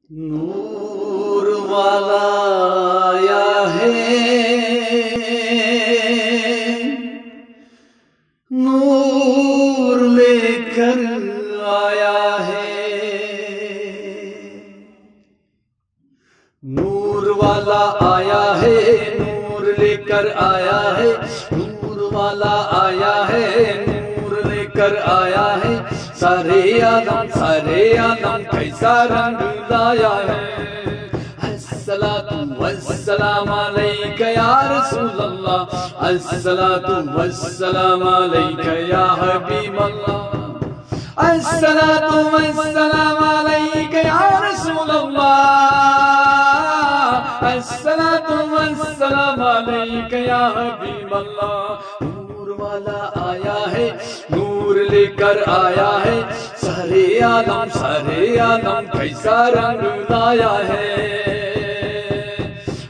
नूर वाला आया है, नूर लेकर आया है। नूर वाला आया है, नूर लेकर आया है। नूर वाला आया है, नूर लेकर आया है। सारे आलम कैसा रंग लाया है। अस्सलातु वस्सलाम अलैका या रसूल अल्लाह, अस्सलातु वस्सलाम अलैका या हबीब अल्लाह, अस्सलातु वस्सलाम अलैका या रसूल अल्लाह, अस्सलातु वस्सलाम अलैका या हबीब अल्लाह। नूर वाला आया है, नूर लेकर आया है। सारे आलम कैसा रंग लाया है।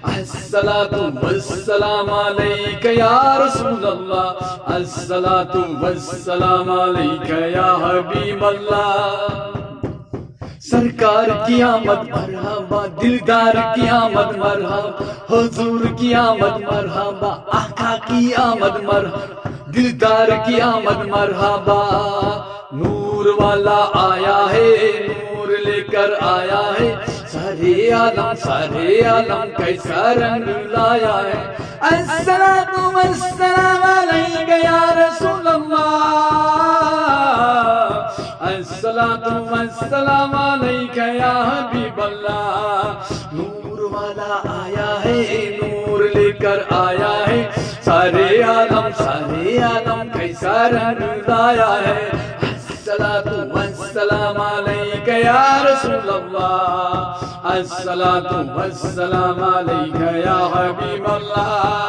अस्सलातु वस्सलाम अलैका या रसूल अल्लाह, अस्सलातु वस्सलाम अलैका या हबीब अल्लाह। सरकार की आमद मरहबा, दिलदार की आमद मरहबा, हुजूर की आमद मरहबा, आका की आमद मरहबा, दिलदार की आमद मरहबा। नूर वाला आया है, नूर लेकर आया है। सारे आलम कैसा रंग लाया है। अस्सलातु वस्सलाम अलैका या रसूल अल्लाह, अस्सलातु वस्सलाम अलैका या हबीब अल्लाह। नूर वाला आया है, नूर लेकर आया है। सारे आलम कैसा रंग लाया है। अस्सलातु वस्सलाम अलैका या रसूल अल्लाह, अस्सलातु वस्सलाम अलैका या हबीब अल्लाह।